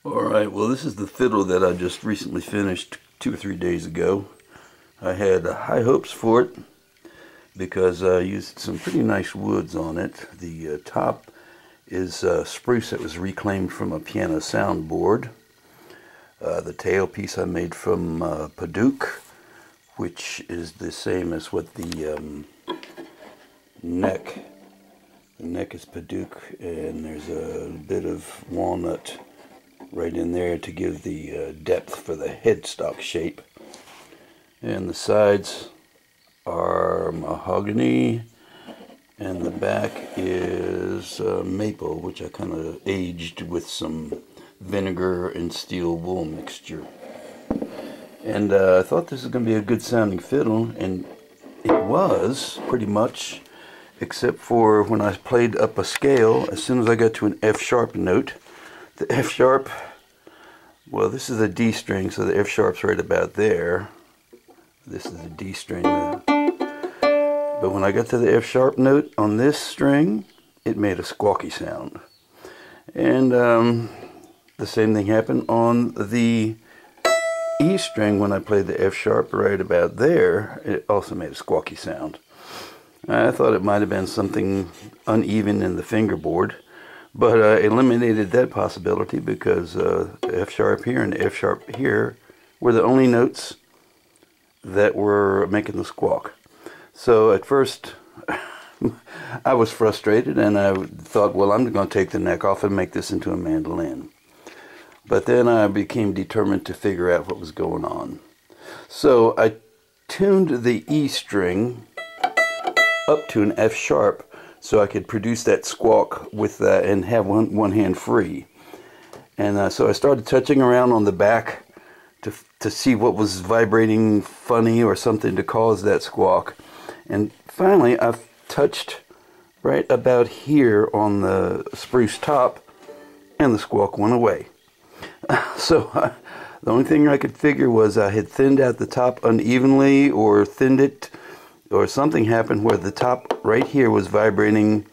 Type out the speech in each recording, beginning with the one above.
Alright, well this is the fiddle that I just recently finished 2 or 3 days ago. I had high hopes for it because I used some pretty nice woods on it. The top is spruce that was reclaimed from a piano soundboard. The tailpiece I made from Paduke, which is the same as what the neck. The neck is Paduke, and there's a bit of walnut right in there to give the depth for the headstock shape. And the sides are mahogany, and the back is maple, which I kind of aged with some vinegar and steel wool mixture. And I thought this was going to be a good sounding fiddle, and it was pretty much, except for when I played up a scale. As soon as I got to an F sharp note, the F sharp, well, this is a D string, so the F sharp's right about there. This is a D string. But when I got to the F sharp note on this string, it made a squawky sound. And the same thing happened on the E string. When I played the F sharp right about there, it also made a squawky sound. I thought it might have been something uneven in the fingerboard, but I eliminated that possibility because F sharp here and F sharp here were the only notes that were making the squawk. So at first I was frustrated, and I thought, well, I'm going to take the neck off and make this into a mandolin. But then I became determined to figure out what was going on. So I tuned the E string up to an F sharp so I could produce that squawk with that and have one hand free. And so I started touching around on the back to see what was vibrating funny or something to cause that squawk. And finally I touched right about here on the spruce top, and the squawk went away. So the only thing I could figure was I had thinned out the top unevenly, or thinned it, or something happened where the top right here was vibrating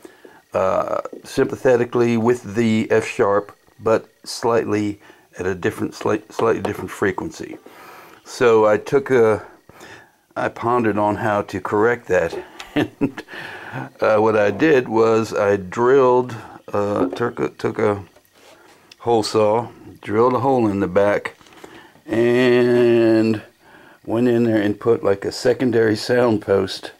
sympathetically with the F sharp, but slightly at a slightly different frequency. So I pondered on how to correct that, and what I did was I drilled, took a hole saw, drilled a hole in the back, and went in there and put like a secondary sound post,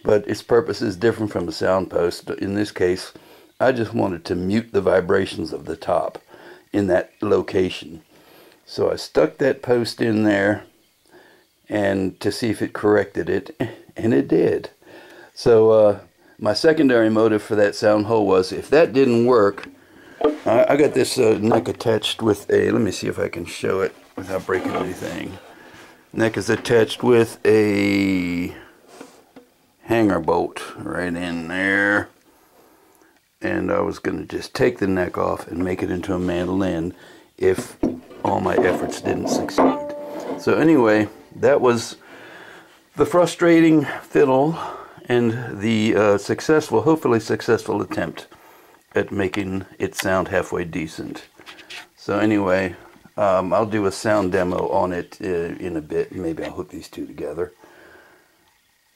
but its purpose is different from a sound post. In this case, I just wanted to mute the vibrations of the top in that location. So I stuck that post in there and to see if it corrected it, and it did. So my secondary motive for that sound hole was, if that didn't work, I got this neck attached with a, let me see if I can show it without breaking anything. Neck is attached with a hanger bolt right in there, and I was going to just take the neck off and make it into a mandolin if all my efforts didn't succeed. So anyway, that was the frustrating fiddle and the successful, hopefully successful attempt at making it sound halfway decent. So anyway, I'll do a sound demo on it in a bit. Maybe I'll hook these two together.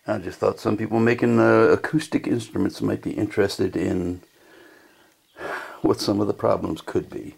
I just thought some people making acoustic instruments might be interested in what some of the problems could be.